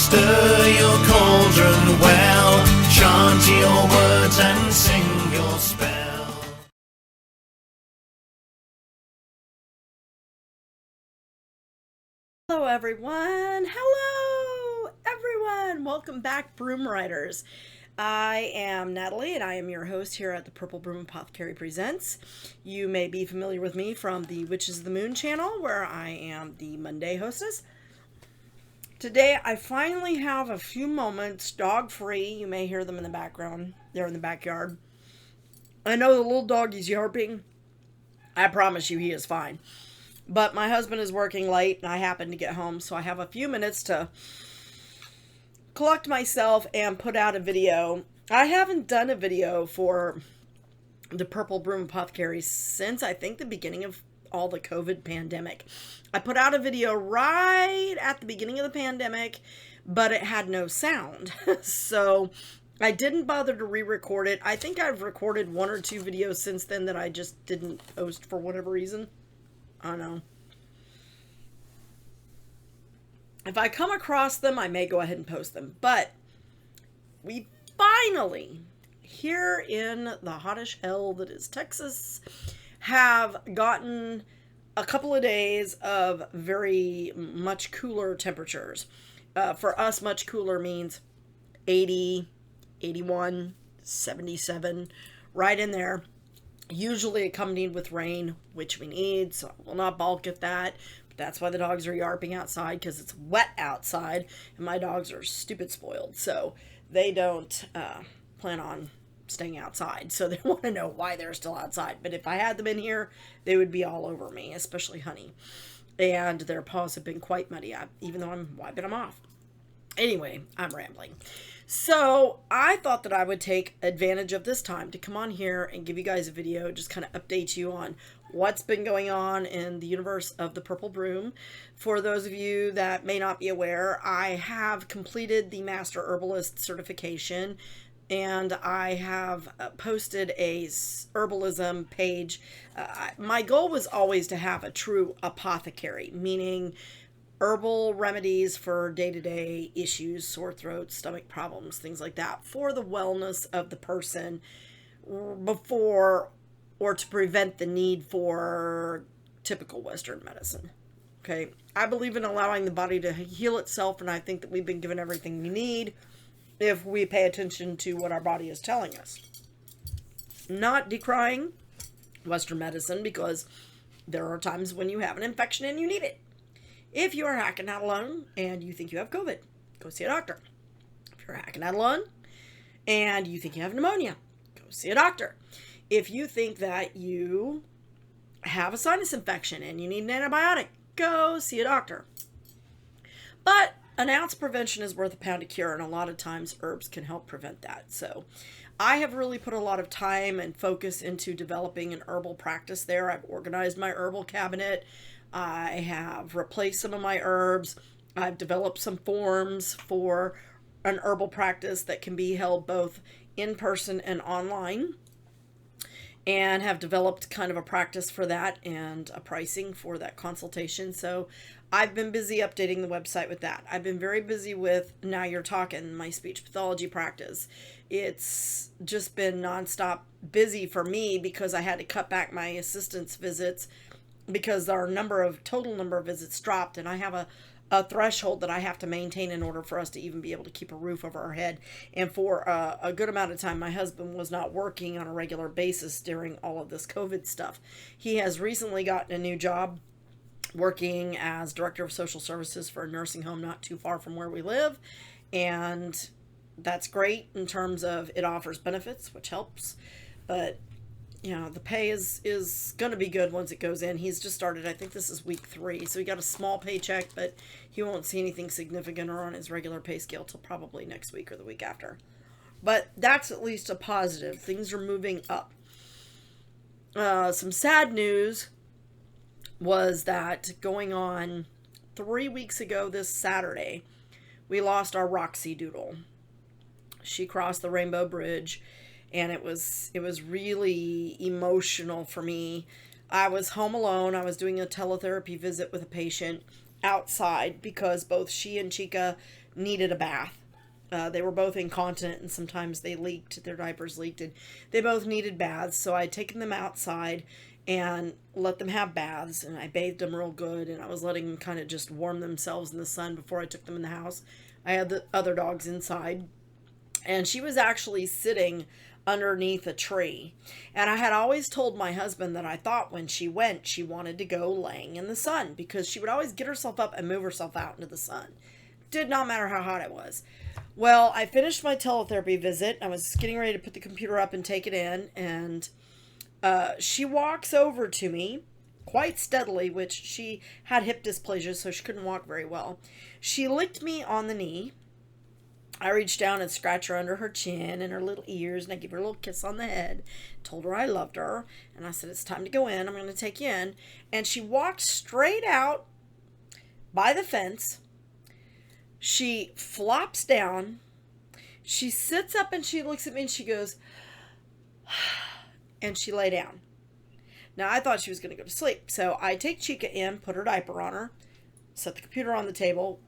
Stir your cauldron well, chant your words and sing your spell. Hello everyone! Hello everyone! Welcome back, Broom Riders. I am Natalie and I am your host here at the Broom Apothecary Presents. You may be familiar with me from the Witches of the Moon channel, where I am the Monday hostess. Today I finally have a few moments dog-free. You may hear them in the background. They're in the backyard. I know the little doggy's yarping. I promise you he is fine. But my husband is working late and I happen to get home, so I have a few minutes to collect myself and put out a video. I haven't done a video for the Broom Apothecary since I think the beginning of all the COVID pandemic. I put out a video right at the beginning of the pandemic, but it had no sound. So I didn't bother to re-record it. I think I've recorded one or two videos since then that I just didn't post for whatever reason. I don't know. If I come across them, I may go ahead and post them. But we finally, here in the hottish hell that is Texas, have gotten a couple of days of very much cooler temperatures. For us, much cooler means 80, 81, 77, right in there. Usually accompanied with rain, which we need, so I will not balk at that. But that's why the dogs are yarping outside, because it's wet outside, and my dogs are stupid spoiled, so they don't plan on staying outside. So they want to know why they're still outside. But if I had them in here, they would be all over me, especially Honey. And their paws have been quite muddy, even though I'm wiping them off. Anyway, I'm rambling. So I thought that I would take advantage of this time to come on here and give you guys a video, just kind of update you on what's been going on in the universe of the Purple Broom. For those of you that may not be aware, I have completed the Master Herbalist certification, and I have posted a herbalism page. My goal was always to have a true apothecary, meaning herbal remedies for day-to-day issues, sore throat, stomach problems, things like that, for the wellness of the person before or to prevent the need for typical Western medicine. Okay, I believe in allowing the body to heal itself, and I think that we've been given everything we need if we pay attention to what our body is telling us. Not decrying Western medicine, because there are times when you have an infection and you need it. If you are hacking out alone and you think you have COVID, go see a doctor. If you're hacking out alone and you think you have pneumonia, go see a doctor. If you think that you have a sinus infection and you need an antibiotic, go see a doctor. But an ounce of prevention is worth a pound of cure, and a lot of times herbs can help prevent that. So I have really put a lot of time and focus into developing an herbal practice there. I've organized my herbal cabinet. I have replaced some of my herbs. I've developed some forms for an herbal practice that can be held both in person and online, and have developed kind of a practice for that and a pricing for that consultation. So I've been busy updating the website with that. I've been very busy with Now You're Talking, my speech pathology practice. It's just been nonstop busy for me because I had to cut back my assistant's visits because our total number of visits dropped, and I have a threshold that I have to maintain in order for us to even be able to keep a roof over our head. And for a good amount of time, my husband was not working on a regular basis during all of this COVID stuff. He has recently gotten a new job working as director of social services for a nursing home not too far from where we live, and that's great in terms of it offers benefits, which helps, but you know, the pay is going to be good once it goes in. He's just started, I think this is week 3, so he got a small paycheck, but he won't see anything significant or on his regular pay scale till probably next week or the week after. But that's at least a positive. Things are moving up. Some sad news was that going on 3 weeks ago this Saturday, we lost our Roxy Doodle. She crossed the Rainbow Bridge, and it was really emotional for me. I was home alone. I was doing a teletherapy visit with a patient, outside because both she and Chica needed a bath. They were both incontinent, and sometimes they leaked, their diapers leaked, and they both needed baths. So I'd taken them outside and let them have baths, and I bathed them real good, and I was letting them kind of just warm themselves in the sun before I took them in the house. I had the other dogs inside, and she was actually sitting underneath a tree. And I had always told my husband that I thought when she went, she wanted to go laying in the sun, because she would always get herself up and move herself out into the sun. Did not matter how hot it was. Well, I finished my teletherapy visit. I was getting ready to put the computer up and take it in, and she walks over to me quite steadily, which she had hip dysplasia, so she couldn't walk very well. She licked me on the knee. I reached down and scratched her under her chin and her little ears, and I gave her a little kiss on the head, told her I loved her, and I said, it's time to go in. I'm going to take you in. And she walked straight out by the fence. She flops down. She sits up and she looks at me and she goes, and she lay down. Now, I thought she was going to go to sleep. So I take Chica in, put her diaper on her, set the computer on the table,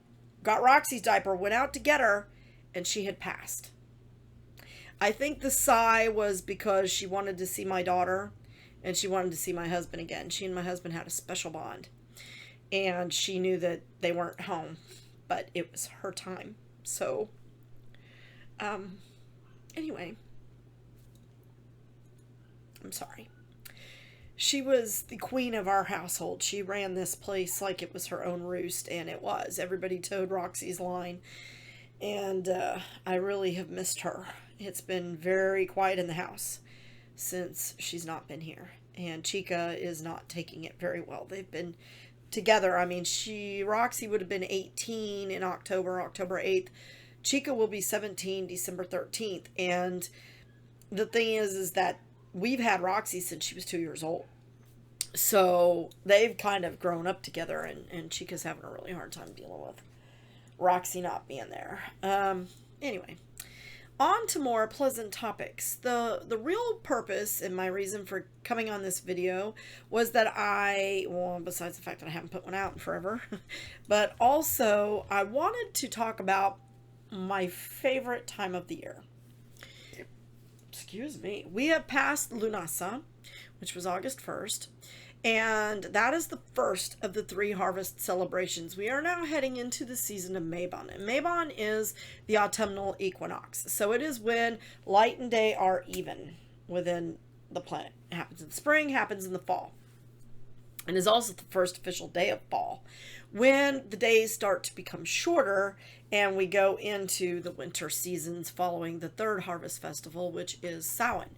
got Roxy's diaper, went out to get her, and she had passed. I think the sigh was because she wanted to see my daughter and she wanted to see my husband again. She and my husband had a special bond, and she knew that they weren't home, but it was her time. So, anyway, I'm sorry. She was the queen of our household. She ran this place like it was her own roost, and it was. Everybody towed Roxy's line, and I really have missed her. It's been very quiet in the house since she's not been here, and Chica is not taking it very well. They've been together. I mean, Roxy would have been 18 in October 8th. Chica will be 17 December 13th, and the thing is that we've had Roxy since she was 2 years old. So they've kind of grown up together, and Chica's having a really hard time dealing with Roxy not being there. Anyway, on to more pleasant topics. The real purpose and my reason for coming on this video was that besides the fact that I haven't put one out in forever, but also I wanted to talk about my favorite time of the year. Excuse me. We have passed Lunasa, which was August 1st, and that is the first of the 3 harvest celebrations. We are now heading into the season of Mabon, and Mabon is the autumnal equinox. So it is when light and day are even within the planet. It happens in the spring, happens in the fall, and is also the first official day of fall, when the days start to become shorter and we go into the winter seasons following the 3rd harvest festival, which is Samhain.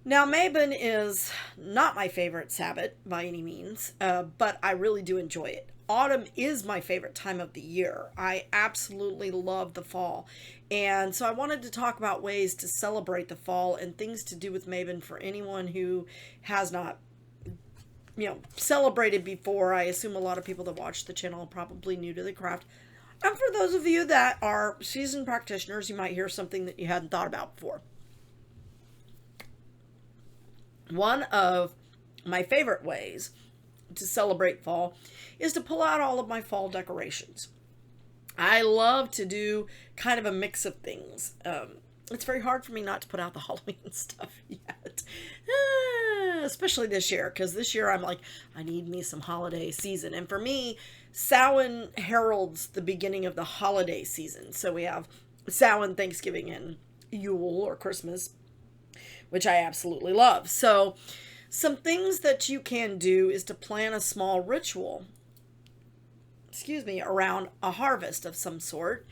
Now, Mabon is not my favorite Sabbath by any means, but I really do enjoy it. Autumn is my favorite time of the year. I absolutely love the fall. And so I wanted to talk about ways to celebrate the fall and things to do with Mabon for anyone who has not celebrated before. I assume a lot of people that watch the channel are probably new to the craft. And for those of you that are seasoned practitioners, you might hear something that you hadn't thought about before. One of my favorite ways to celebrate fall is to pull out all of my fall decorations. I love to do kind of a mix of things. It's very hard for me not to put out the Halloween stuff yet. Especially this year, because this year I'm like, I need me some holiday season. And for me, Samhain heralds the beginning of the holiday season. So we have Samhain, Thanksgiving, and Yule or Christmas, which I absolutely love. So some things that you can do is to plan a small ritual, around a harvest of some sort.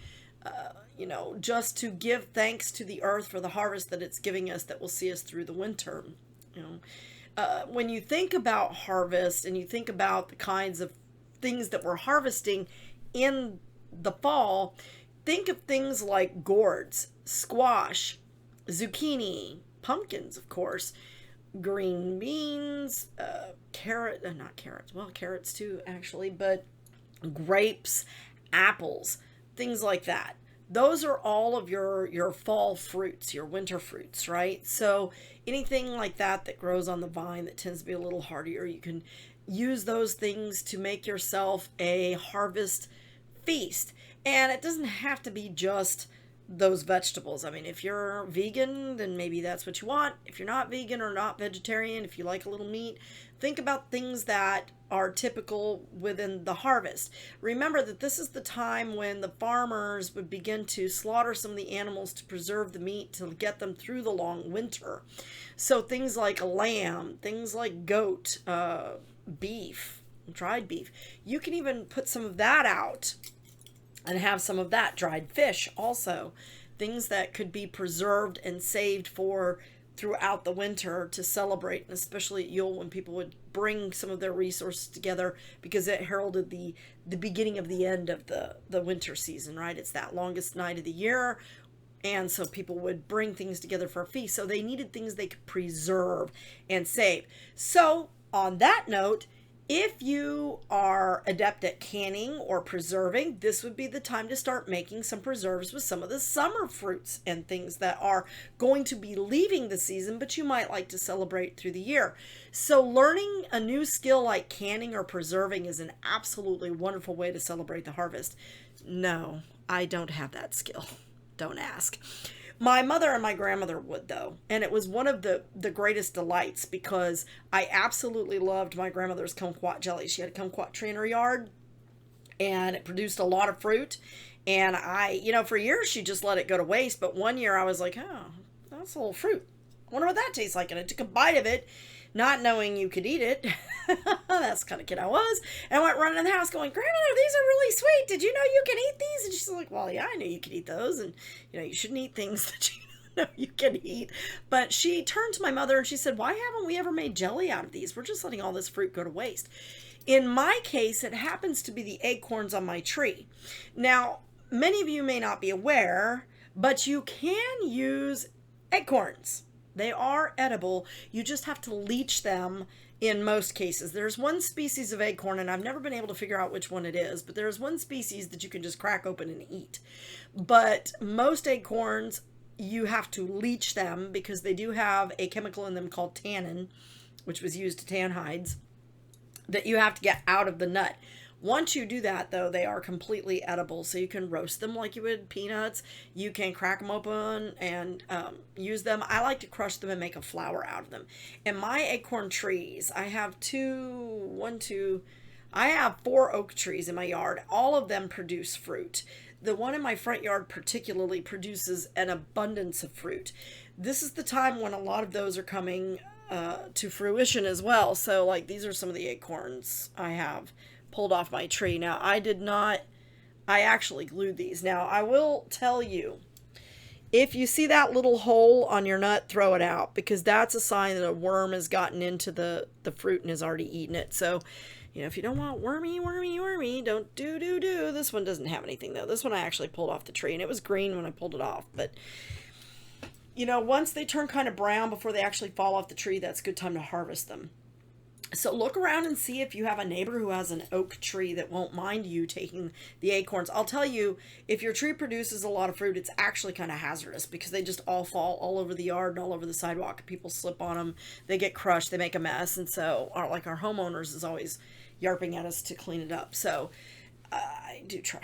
Just to give thanks to the earth for the harvest that it's giving us that will see us through the winter. When you think about harvest and you think about the kinds of things that we're harvesting in the fall, think of things like gourds, squash, zucchini, pumpkins, of course, green beans, carrots too, actually, but grapes, apples, things like that. Those are all of your fall fruits, your winter fruits, right? So anything like that grows on the vine that tends to be a little hardier, you can use those things to make yourself a harvest feast. And it doesn't have to be just those vegetables. I mean, if you're vegan, then maybe that's what you want. If you're not vegan or not vegetarian, if you like a little meat, think about things that are typical within the harvest. Remember that this is the time when the farmers would begin to slaughter some of the animals to preserve the meat to get them through the long winter. So things like lamb, things like goat, beef, dried beef. You can even put some of that out and have some of that. Dried fish also. Things that could be preserved and saved for throughout the winter to celebrate, and especially at Yule when people would bring some of their resources together because it heralded the beginning of the end of the winter season, right? It's that longest night of the year. And so people would bring things together for a feast. So they needed things they could preserve and save. So on that note, if you are adept at canning or preserving, this would be the time to start making some preserves with some of the summer fruits and things that are going to be leaving the season, but you might like to celebrate through the year. So learning a new skill like canning or preserving is an absolutely wonderful way to celebrate the harvest. No, I don't have that skill. Don't ask. My mother and my grandmother would, though, and it was one of the greatest delights because I absolutely loved my grandmother's kumquat jelly. She had a kumquat tree in her yard, and it produced a lot of fruit, and for years she just let it go to waste, but one year I was like, oh, that's a little fruit. I wonder what that tastes like, and I took a bite of it, not knowing you could eat it. That's the kind of kid I was. And I went running in the house going, Grandmother, these are really sweet. Did you know you can eat these? And she's like, well, yeah, I knew you could eat those. And, you shouldn't eat things that you know you can eat. But she turned to my mother and she said, why haven't we ever made jelly out of these? We're just letting all this fruit go to waste. In my case, it happens to be the acorns on my tree. Now, many of you may not be aware, but you can use acorns. They are edible. You just have to leach them in most cases. There's one species of acorn, and I've never been able to figure out which one it is, but there's one species that you can just crack open and eat. But most acorns, you have to leach them because they do have a chemical in them called tannin, which was used to tan hides, that you have to get out of the nut. Once you do that, though, they are completely edible. So you can roast them like you would peanuts. You can crack them open and use them. I like to crush them and make a flour out of them. In my acorn trees, I have I have 4 oak trees in my yard. All of them produce fruit. The one in my front yard particularly produces an abundance of fruit. This is the time when a lot of those are coming to fruition as well. So like these are some of the acorns I have pulled off my tree. Now I actually glued these. Now I will tell you, if you see that little hole on your nut, throw it out because that's a sign that a worm has gotten into the fruit and has already eaten it. So, if you don't want wormy, don't do. This one doesn't have anything though. This one I actually pulled off the tree and it was green when I pulled it off. But, once they turn kind of brown before they actually fall off the tree, that's a good time to harvest them. So look around and see if you have a neighbor who has an oak tree that won't mind you taking the acorns. I'll tell you, if your tree produces a lot of fruit, it's actually kind of hazardous because they just all fall all over the yard and all over the sidewalk. People slip on them, they get crushed, they make a mess. And so our homeowners is always yarping at us to clean it up. So I do try.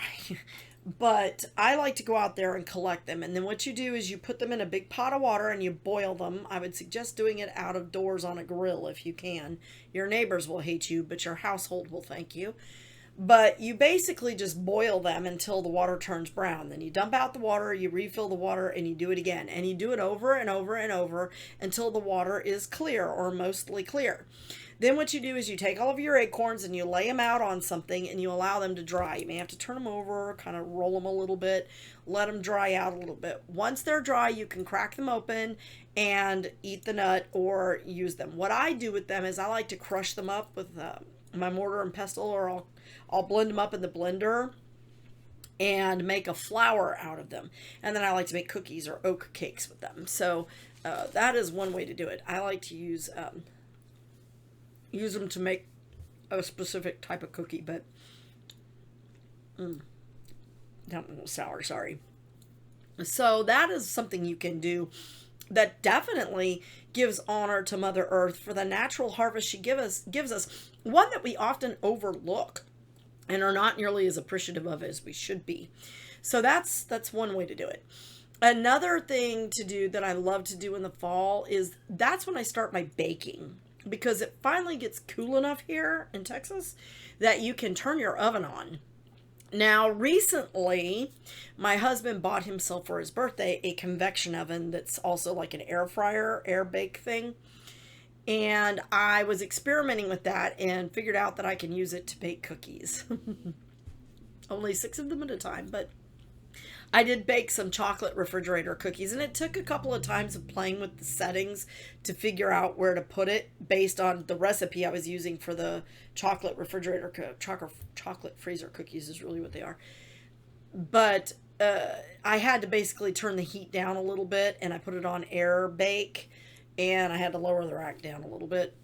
But I like to go out there and collect them. And then what you do is you put them in a big pot of water and you boil them. I would suggest doing it out of doors on a grill if you can. Your neighbors will hate you, but your household will thank you. But you basically just boil them until the water turns brown. Then you dump out the water, you refill the water, and you do it again. And you do it over and over and over until the water is clear or mostly clear. Then what you do is you take all of your acorns and you lay them out on something and you allow them to dry. You may have to turn them over, kind of roll them a little bit, let them dry out a little bit. Once they're dry, you can crack them open and eat the nut or use them. What I do with them is I like to crush them up with my mortar and pestle, or I'll blend them up in the blender and make a flour out of them. And then I like to make cookies or oat cakes with them. So that is one way to do it. I like to use them to make a specific type of cookie, but that was sour, sorry. So that is something you can do that definitely gives honor to Mother Earth for the natural harvest she gives us, one that we often overlook and are not nearly as appreciative of as we should be. So that's one way to do it. Another thing to do that I love to do in the fall is that's when I start my baking, because it finally gets cool enough here in Texas that you can turn your oven on. Now, recently, my husband bought himself for his birthday a convection oven that's also like an air fryer, air bake thing. And I was experimenting with that and figured out that I can use it to bake cookies. Only 6 of them at a time, but I did bake some chocolate refrigerator cookies, and it took a couple of times of playing with the settings to figure out where to put it based on the recipe I was using for the chocolate refrigerator, chocolate freezer cookies is really what they are. But I had to basically turn the heat down a little bit, and I put it on air bake, and I had to lower the rack down a little bit,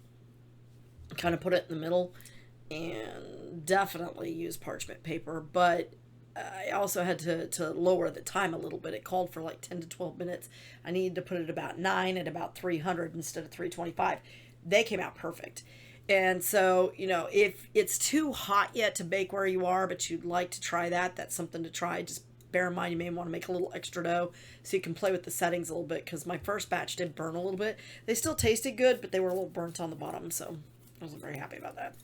kind of put it in the middle, and definitely use parchment paper, but I also had to lower the time a little bit. It called for like 10 to 12 minutes. I needed to put it about 9 at about 300 instead of 325. They came out perfect. And so, if it's too hot yet to bake where you are, but you'd like to try that, that's something to try. Just bear in mind you may want to make a little extra dough so you can play with the settings a little bit, because my first batch did burn a little bit. They still tasted good, but they were a little burnt on the bottom, so I wasn't very happy about that.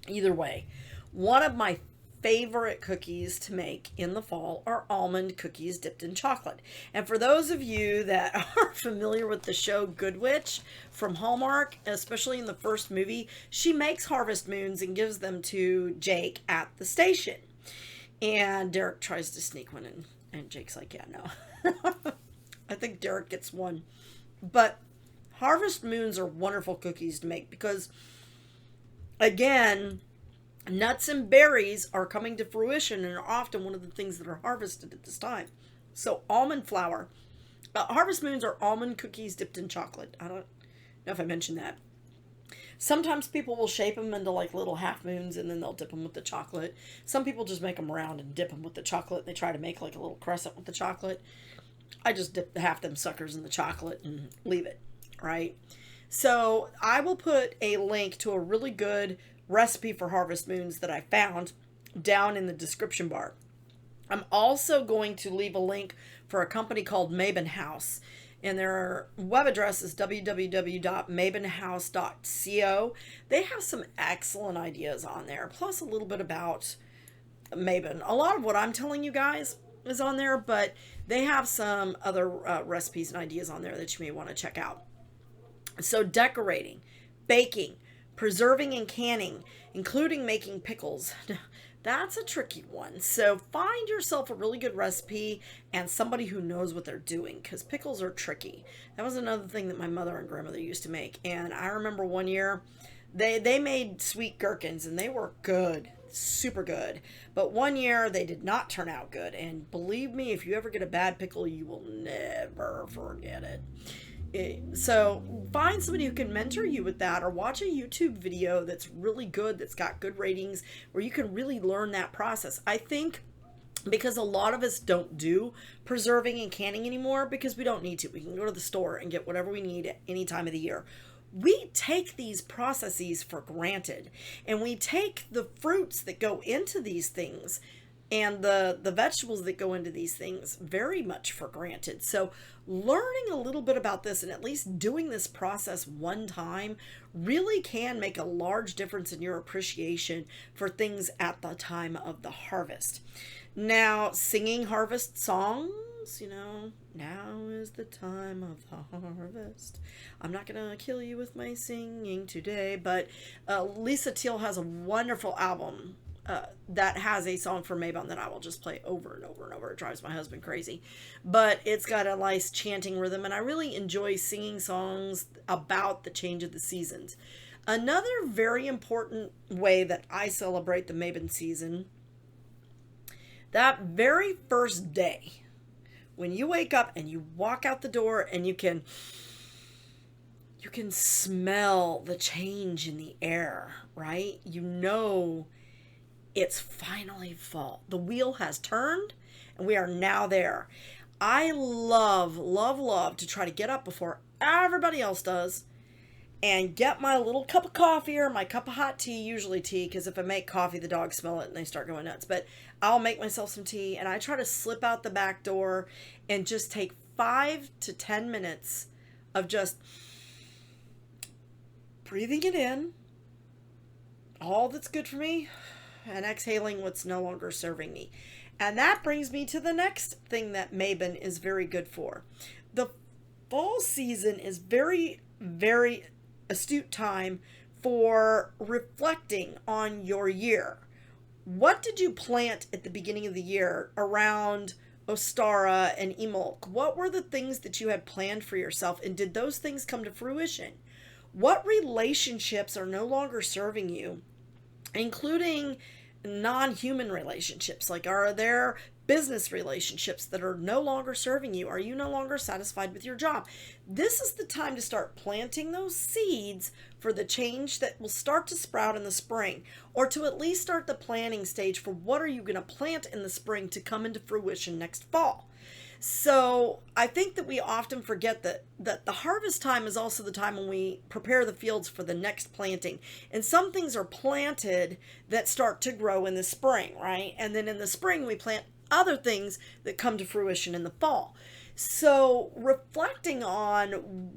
Either way, one of my favorite cookies to make in the fall are almond cookies dipped in chocolate. And for those of you that are familiar with the show Good Witch from Hallmark, especially in the first movie, she makes harvest moons and gives them to Jake at the station. And Derek tries to sneak one in, and Jake's like, yeah, no. I think Derek gets one. But harvest moons are wonderful cookies to make because, again, nuts and berries are coming to fruition and are often one of the things that are harvested at this time. So almond flour. Harvest moons are almond cookies dipped in chocolate. I don't know if I mentioned that. Sometimes people will shape them into like little half moons and then they'll dip them with the chocolate. Some people just make them round and dip them with the chocolate. They try to make like a little crescent with the chocolate. I just dip half them suckers in the chocolate and leave it, right? So I will put a link to a really good recipe for harvest moons that I found down in the description bar. I'm also going to leave a link for a company called Mabon House, and their web address is www.mabonhouse.co. They have some excellent ideas on there, plus a little bit about Mabon. A lot of what I'm telling you guys is on there, but they have some other recipes and ideas on there that you may want to check out. So decorating, baking, preserving and canning, including making pickles. That's a tricky one. So find yourself a really good recipe and somebody who knows what they're doing, because pickles are tricky. That was another thing that my mother and grandmother used to make. And I remember one year they made sweet gherkins and they were good, super good. But one year they did not turn out good. And believe me, if you ever get a bad pickle, you will never forget it. So find somebody who can mentor you with that, or watch a YouTube video that's really good, that's got good ratings, where you can really learn that process. I think because a lot of us don't do preserving and canning anymore because we don't need to. We can go to the store and get whatever we need at any time of the year. We take these processes for granted, and we take the fruits that go into these things and the vegetables that go into these things very much for granted. So learning a little bit about this and at least doing this process one time really can make a large difference in your appreciation for things at the time of the harvest. Now, singing harvest songs, now is the time of the harvest. I'm not going to kill you with my singing today, but Lisa Teal has a wonderful album that has a song for Mabon that I will just play over and over and over. It drives my husband crazy. But it's got a nice chanting rhythm, and I really enjoy singing songs about the change of the seasons. Another very important way that I celebrate the Mabon season, that very first day, when you wake up and you walk out the door and you can smell the change in the air, right? It's finally fall. The wheel has turned and we are now there. I love, love, love to try to get up before everybody else does and get my little cup of coffee or my cup of hot tea, usually tea, because if I make coffee, the dogs smell it and they start going nuts. But I'll make myself some tea, and I try to slip out the back door and just take 5 to 10 minutes of just breathing it in, all that's good for me, and exhaling what's no longer serving me. And that brings me to the next thing that Mabon is very good for. The fall season is very, very astute time for reflecting on your year. What did you plant at the beginning of the year around Ostara and Emulk? What were the things that you had planned for yourself, and did those things come to fruition? What relationships are no longer serving you, including non-human relationships? Like, are there business relationships that are no longer serving you? Are you no longer satisfied with your job? This is the time to start planting those seeds for the change that will start to sprout in the spring, or to at least start the planning stage for what are you going to plant in the spring to come into fruition next fall. So I think that we often forget that the harvest time is also the time when we prepare the fields for the next planting. And some things are planted that start to grow in the spring, right? And then in the spring, we plant other things that come to fruition in the fall. So reflecting on,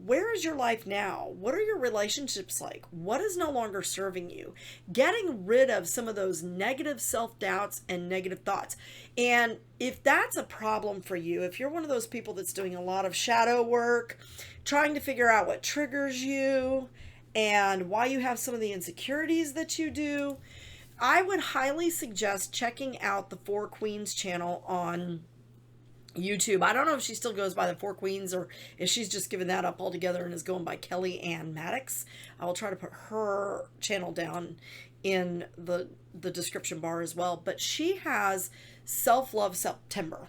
where is your life now? What are your relationships like? What is no longer serving you? Getting rid of some of those negative self-doubts and negative thoughts. And if that's a problem for you, if you're one of those people that's doing a lot of shadow work, trying to figure out what triggers you and why you have some of the insecurities that you do, I would highly suggest checking out the Four Queens channel on YouTube. I don't know if she still goes by the Four Queens or if she's just given that up altogether and is going by Kelly Ann Maddox. I will try to put her channel down in the description bar as well. But she has Self-Love September,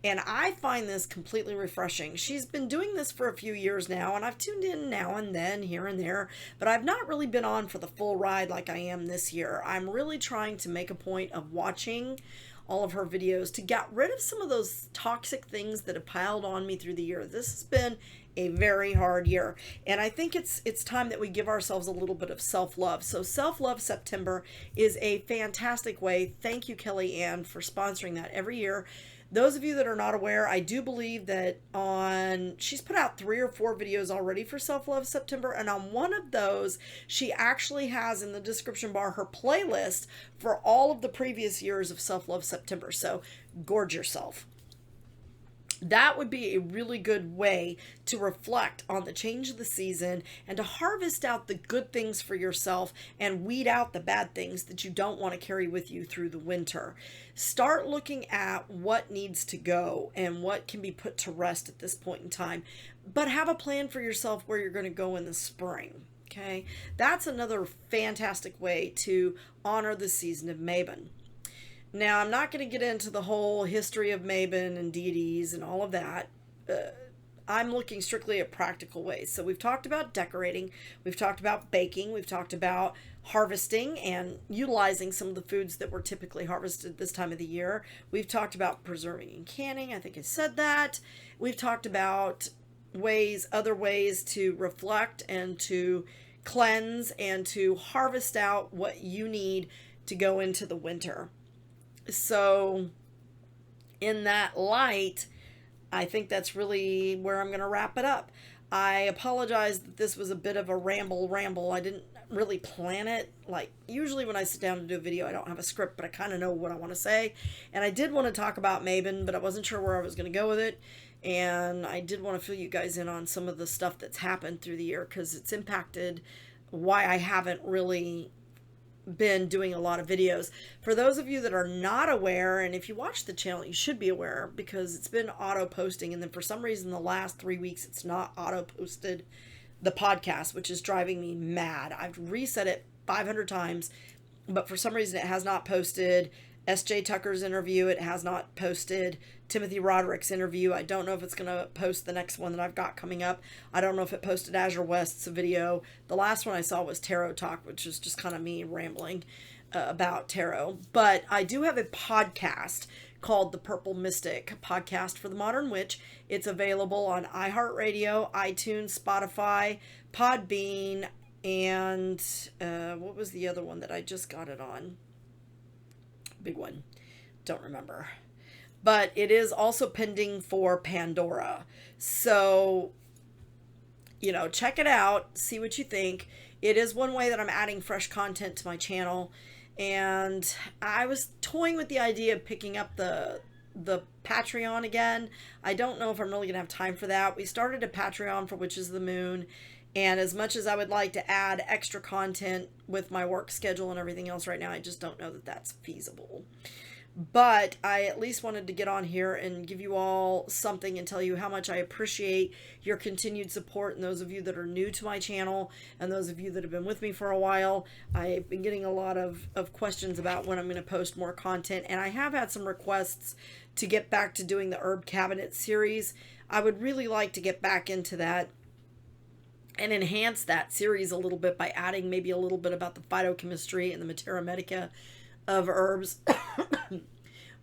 and I find this completely refreshing. She's been doing this for a few years now, and I've tuned in now and then, here and there, but I've not really been on for the full ride like I am this year. I'm really trying to make a point of watching all of her videos to get rid of some of those toxic things that have piled on me through the year. This has been a very hard year, and I think it's time that we give ourselves a little bit of self-love. So Self-Love September is a fantastic way. Thank you, Kelly Ann, for sponsoring that every year. Those of you that are not aware, I do believe that she's put out 3 or 4 videos already for Self-Love September, and on one of those, she actually has in the description bar her playlist for all of the previous years of Self-Love September. So gorge yourself. That would be a really good way to reflect on the change of the season and to harvest out the good things for yourself and weed out the bad things that you don't want to carry with you through the winter. Start looking at what needs to go and what can be put to rest at this point in time, but have a plan for yourself where you're going to go in the spring. Okay, that's another fantastic way to honor the season of Mabon. Now, I'm not going to get into the whole history of Mabon and deities and all of that. I'm looking strictly at practical ways. So we've talked about decorating, we've talked about baking, we've talked about harvesting and utilizing some of the foods that were typically harvested this time of the year. We've talked about preserving and canning. I think I said that. We've talked about other ways to reflect and to cleanse and to harvest out what you need to go into the winter. So in that light, I think that's really where I'm going to wrap it up. I apologize that this was a bit of a ramble. I didn't really plan it. Like, usually when I sit down to do a video, I don't have a script, but I kind of know what I want to say. And I did want to talk about Mabon, but I wasn't sure where I was going to go with it. And I did want to fill you guys in on some of the stuff that's happened through the year, because it's impacted why I haven't really been doing a lot of videos. For those of you that are not aware, and if you watch the channel, you should be aware, because it's been auto posting, and then for some reason the last 3 weeks it's not auto posted the podcast, which is driving me mad. I've reset it 500 times, but for some reason it has not posted S.J. Tucker's interview. It has not posted Timothy Roderick's interview. I don't know if it's going to post the next one that I've got coming up. I don't know if it posted Azure West's video. The last one I saw was Tarot Talk, which is just kind of me rambling. about tarot, but I do have a podcast called The Purple Mystic, Podcast for the Modern Witch. It's available on iHeartRadio, iTunes, Spotify, Podbean, and what was the other one that I just got it on? Big one. Don't remember. But it is also pending for Pandora. So, check it out. See what you think. It is one way that I'm adding fresh content to my channel. And I was toying with the idea of picking up the Patreon again. I don't know if I'm really going to have time for that. We started a Patreon for Witches of the Moon. And as much as I would like to add extra content with my work schedule and everything else right now, I just don't know that that's feasible. But I at least wanted to get on here and give you all something and tell you how much I appreciate your continued support, and those of you that are new to my channel and those of you that have been with me for a while. I've been getting a lot of questions about when I'm going to post more content, and I have had some requests to get back to doing the Herb Cabinet series. I would really like to get back into that and enhance that series a little bit by adding maybe a little bit about the phytochemistry and the Matera Medica of herbs.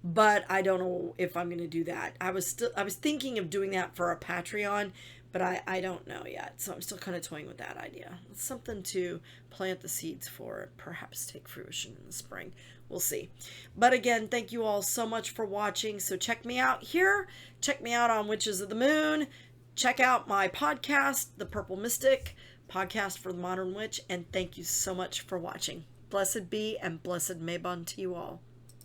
But I don't know if I'm going to do that. I was thinking of doing that for a Patreon, but I don't know yet. So I'm still kind of toying with that idea. It's something to plant the seeds for, perhaps take fruition in the spring. We'll see. But again, thank you all so much for watching. So check me out here. Check me out on Witches of the Moon. Check out my podcast, The Purple Mystic, Podcast for the Modern Witch. And thank you so much for watching. Blessed be and blessed Mabon to you all.